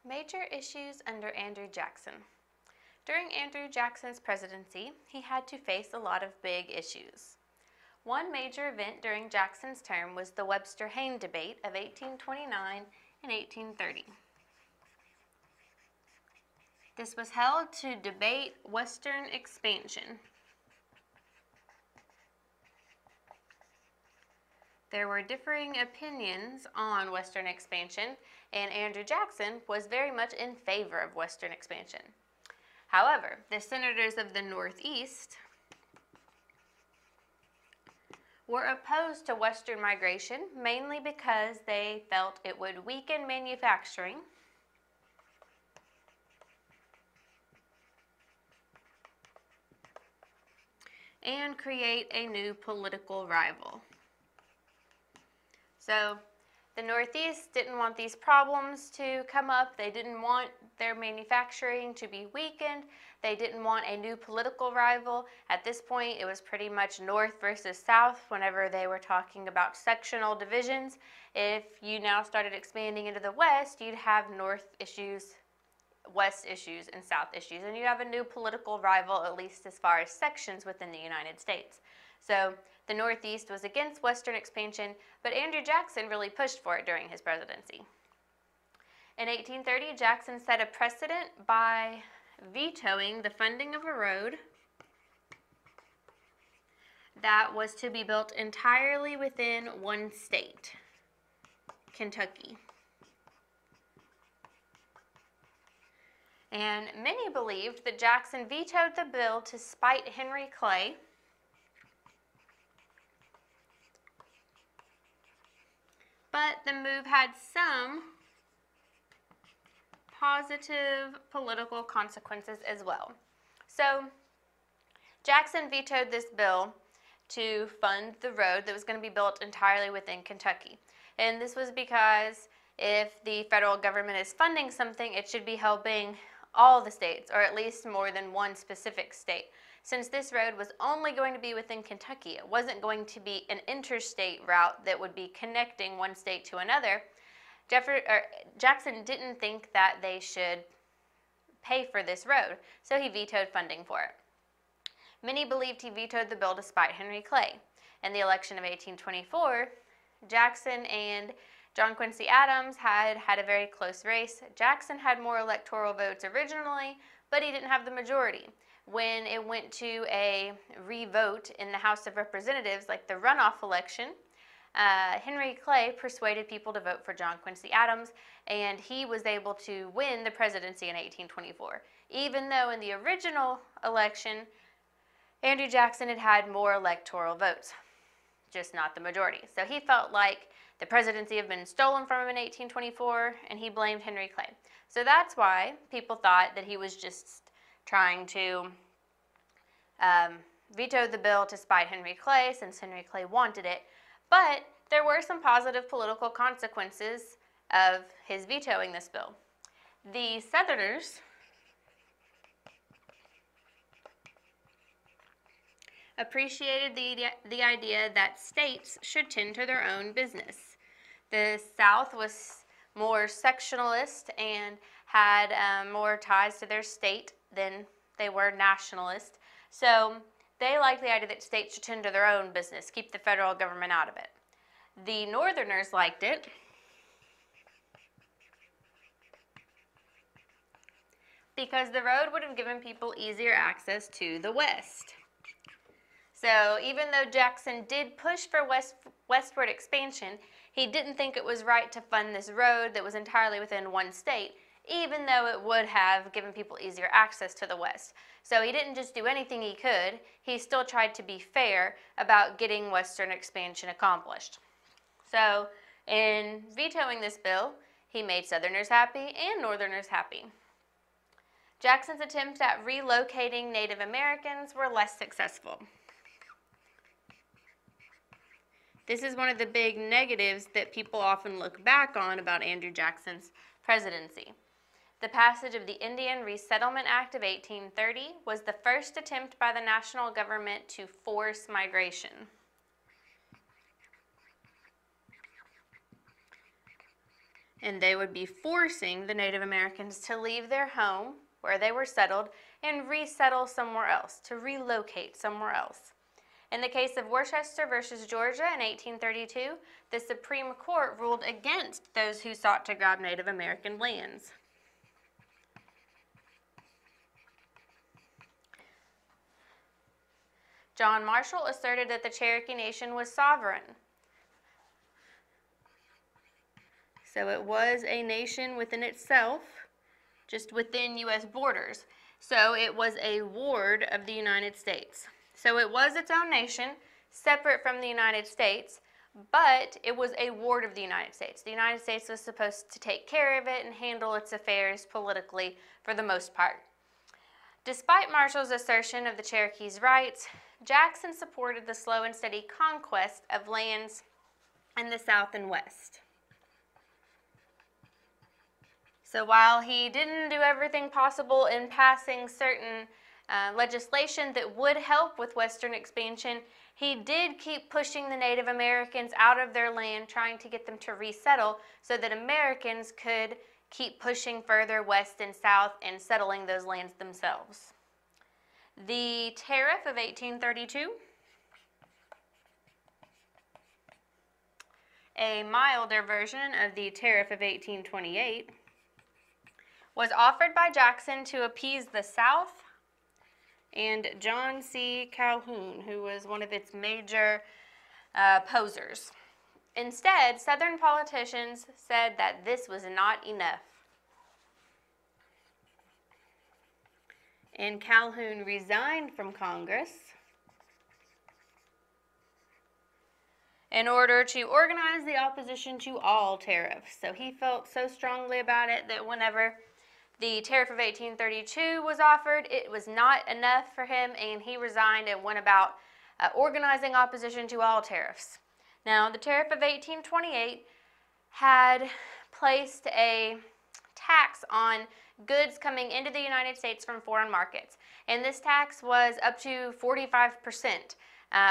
Major issues under Andrew Jackson. During Andrew Jackson's presidency, he had to face a lot of big issues. One major event during Jackson's term was the Webster-Hayne debate of 1829 and 1830. This was held to debate Western expansion. There were differing opinions on Western expansion, and Andrew Jackson was very much in favor of Western expansion. However, the senators of the Northeast were opposed to Western migration, mainly because they felt it would weaken manufacturing and create a new political rival. So the Northeast didn't want these problems to come up. They didn't want their manufacturing to be weakened. They didn't want a new political rival. At this point, it was pretty much North versus South whenever they were talking about sectional divisions. If you now started expanding into the West, you'd have North issues, West issues, and South issues, and you'd have a new political rival, at least as far as sections within the United States. So the Northeast was against Western expansion, but Andrew Jackson really pushed for it during his presidency. In 1830, Jackson set a precedent by vetoing the funding of a road that was to be built entirely within one state, Kentucky. And many believed that Jackson vetoed the bill to spite Henry Clay, but the move had some positive political consequences as well. So Jackson vetoed this bill to fund the road that was going to be built entirely within Kentucky. And this was because if the federal government is funding something, it should be helping all the states, or at least more than one specific state. Since this road was only going to be within Kentucky, it wasn't going to be an interstate route that would be connecting one state to another, Jackson didn't think that they should pay for this road, so he vetoed funding for it. Many believed he vetoed the bill to spite Henry Clay. In the election of 1824, Jackson and John Quincy Adams had a very close race. Jackson had more electoral votes originally, but he didn't have the majority. When it went to a re-vote in the House of Representatives, like the runoff election, Henry Clay persuaded people to vote for John Quincy Adams, and he was able to win the presidency in 1824. Even though in the original election, Andrew Jackson had more electoral votes, just not the majority. So he felt like the presidency had been stolen from him in 1824, and he blamed Henry Clay. So that's why people thought that he was just trying to veto the bill to spite Henry Clay, since Henry Clay wanted it. But there were some positive political consequences of his vetoing this bill. The Southerners appreciated the idea that states should tend to their own business. The South was more sectionalist and had more ties to their state than they were nationalist. So they liked the idea that states should tend to their own business, keep the federal government out of it. The Northerners liked it because the road would have given people easier access to the West. So even though Jackson did push for westward expansion, he didn't think it was right to fund this road that was entirely within one state, even though it would have given people easier access to the West. So he didn't just do anything he could, he still tried to be fair about getting Western expansion accomplished. So in vetoing this bill, he made Southerners happy and Northerners happy. Jackson's attempts at relocating Native Americans were less successful. This is one of the big negatives that people often look back on about Andrew Jackson's presidency. The passage of the Indian Resettlement Act of 1830 was the first attempt by the national government to force migration. and they would be forcing the Native Americans to leave their home where they were settled and resettle somewhere else, to relocate somewhere else. In the case of Worcester versus Georgia in 1832, the Supreme Court ruled against those who sought to grab Native American lands. John Marshall asserted that the Cherokee Nation was sovereign. So it was a nation within itself, just within U.S. borders. So it was a ward of the United States. So it was its own nation, separate from the United States, but it was a ward of the United States. The United States was supposed to take care of it and handle its affairs politically for the most part. Despite Marshall's assertion of the Cherokees' rights, Jackson supported the slow and steady conquest of lands in the South and West. So while he didn't do everything possible in passing certain legislation that would help with Western expansion, he did keep pushing the Native Americans out of their land, trying to get them to resettle so that Americans could keep pushing further west and south and settling those lands themselves. The Tariff of 1832, a milder version of the Tariff of 1828, was offered by Jackson to appease the South and John C. Calhoun, who was one of its major opposers. Instead, Southern politicians said that this was not enough. And Calhoun resigned from Congress in order to organize the opposition to all tariffs. So he felt so strongly about it that whenever the Tariff of 1832 was offered, it was not enough for him, and he resigned and went about organizing opposition to all tariffs. Now, the Tariff of 1828 had placed a tax on goods coming into the United States from foreign markets, and this tax was up to 45%,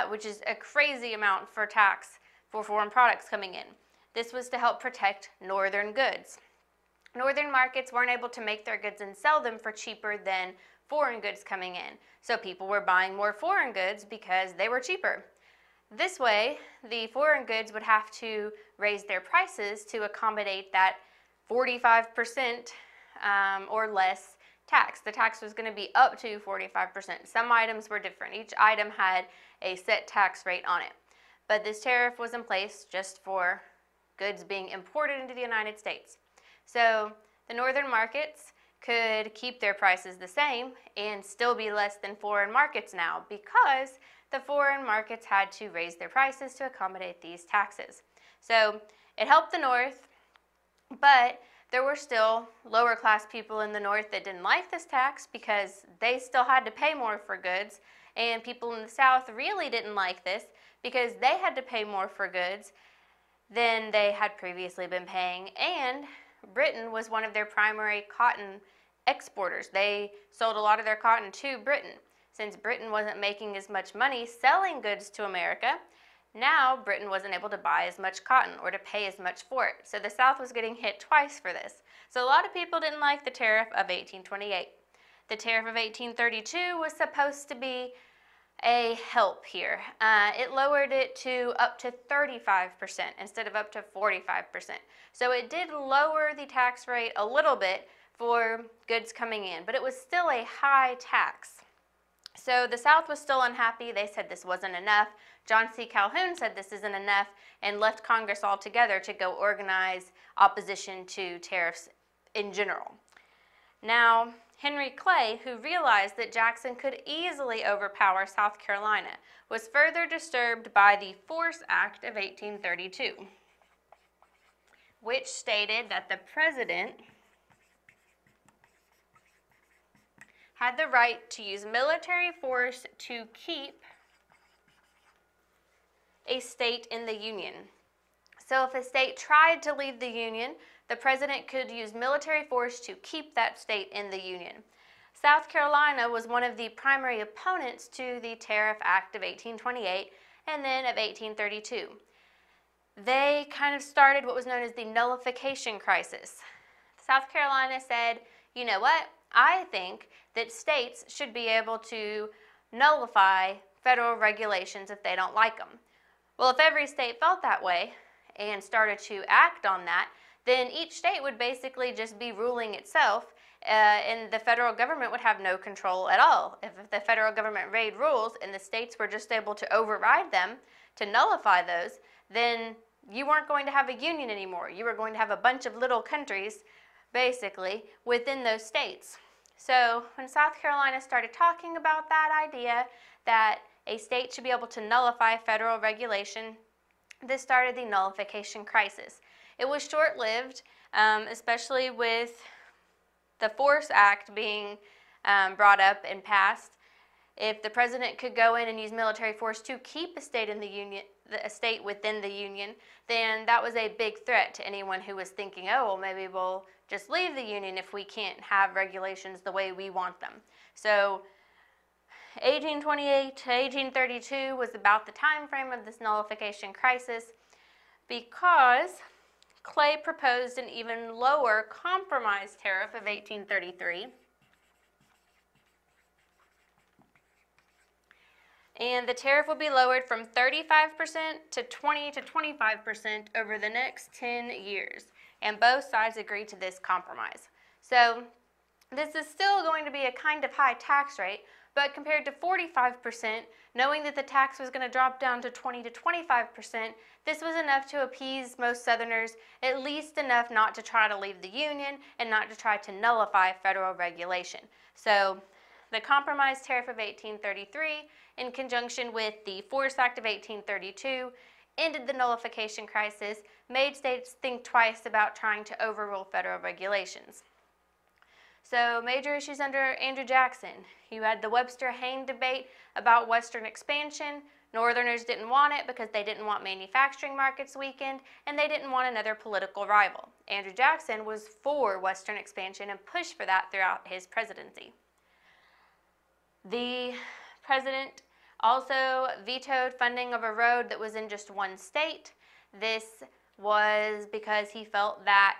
which is a crazy amount for tax for foreign products coming in. This was to help protect northern goods. Northern markets weren't able to make their goods and sell them for cheaper than foreign goods coming in, so people were buying more foreign goods because they were cheaper. This way, the foreign goods would have to raise their prices to accommodate that 45% or less tax. The tax was going to be up to 45%. Some items were different. Each item had a set tax rate on it. But this tariff was in place just for goods being imported into the United States. So the northern markets could keep their prices the same and still be less than foreign markets now because the foreign markets had to raise their prices to accommodate these taxes. So it helped the North, but there were still lower class people in the North that didn't like this tax because they still had to pay more for goods, and people in the South really didn't like this because they had to pay more for goods than they had previously been paying, and Britain was one of their primary cotton exporters. They sold a lot of their cotton to Britain. Since Britain wasn't making as much money selling goods to America, now Britain wasn't able to buy as much cotton or to pay as much for it. So the South was getting hit twice for this. So a lot of people didn't like the Tariff of 1828. The Tariff of 1832 was supposed to be a help here. It lowered it to up to 35% instead of up to 45%. So it did lower the tax rate a little bit for goods coming in, but it was still a high tax. So the South was still unhappy. They said this wasn't enough. John C. Calhoun said this isn't enough and left Congress altogether to go organize opposition to tariffs in general. Now, Henry Clay, who realized that Jackson could easily overpower South Carolina, was further disturbed by the Force Act of 1832, which stated that the president had the right to use military force to keep a state in the Union. So if a state tried to leave the Union, the president could use military force to keep that state in the Union. South Carolina was one of the primary opponents to the Tariff Act of 1828 and then of 1832. they kind of started what was known as the nullification crisis. South Carolina said, you know what, I think that states should be able to nullify federal regulations if they don't like them. Well, if every state felt that way and started to act on that, then each state would basically just be ruling itself, and the federal government would have no control at all. If the federal government made rules and the states were just able to override them, to nullify those, then you weren't going to have a union anymore. You were going to have a bunch of little countries, basically, within those states. So when South Carolina started talking about that idea that a state should be able to nullify federal regulation, this started the nullification crisis. It was short-lived, especially with the Force Act being brought up and passed. If the president could go in and use military force to keep a state in the union, a state within the union, then that was a big threat to anyone who was thinking, oh, well, maybe we'll just leave the union if we can't have regulations the way we want them. So 1828 to 1832 was about the time frame of this nullification crisis, because Clay proposed an even lower compromise tariff of 1833. And the tariff will be lowered from 35% to 20 to 25% over the next 10 years. And both sides agreed to this compromise. So this is still going to be a kind of high tax rate, but compared to 45%, knowing that the tax was going to drop down to 20 to 25%, this was enough to appease most Southerners, at least enough not to try to leave the Union and not to try to nullify federal regulation. So the compromise tariff of 1833, in conjunction with the Force Act of 1832, ended the nullification crisis, made states think twice about trying to overrule federal regulations. So major issues under Andrew Jackson. You had the Webster-Hayne debate about Western expansion. Northerners didn't want it because they didn't want manufacturing markets weakened, and they didn't want another political rival. Andrew Jackson was for Western expansion and pushed for that throughout his presidency. The president also vetoed funding of a road that was in just one state. This was because he felt that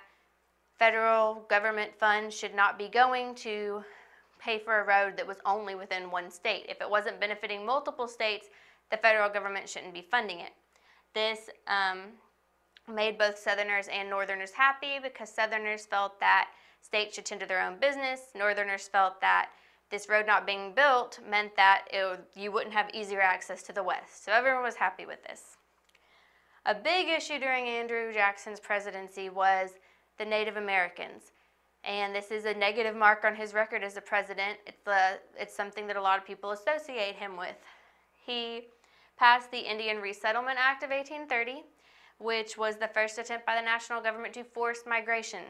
federal government funds should not be going to pay for a road that was only within one state. If it wasn't benefiting multiple states, the federal government shouldn't be funding it. This made both Southerners and Northerners happy, because Southerners felt that states should tend to their own business. Northerners felt that this road not being built meant that you wouldn't have easier access to the West. So everyone was happy with this. A big issue during Andrew Jackson's presidency was the Native Americans. And this is a negative mark on his record as a president. It's something that a lot of people associate him with. He passed the Indian Resettlement Act of 1830, which was the first attempt by the national government to force migration.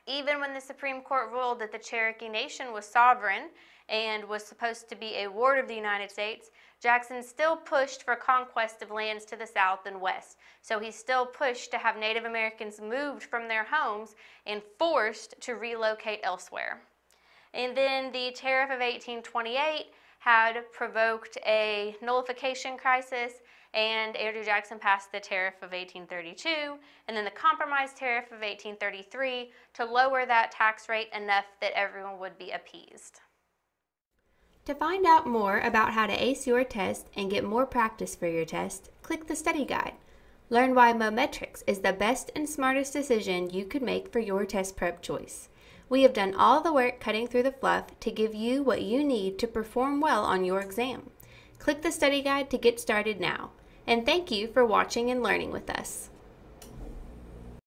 Even when the Supreme Court ruled that the Cherokee Nation was sovereign and was supposed to be a ward of the United States, Jackson still pushed for conquest of lands to the south and west. So he still pushed to have Native Americans moved from their homes and forced to relocate elsewhere. And then the Tariff of 1828 had provoked a nullification crisis, and Andrew Jackson passed the Tariff of 1832, and then the Compromise Tariff of 1833 to lower that tax rate enough that everyone would be appeased. To find out more about how to ace your test and get more practice for your test, click the study guide. Learn why Mometrics is the best and smartest decision you could make for your test prep choice. We have done all the work cutting through the fluff to give you what you need to perform well on your exam. Click the study guide to get started now. And thank you for watching and learning with us.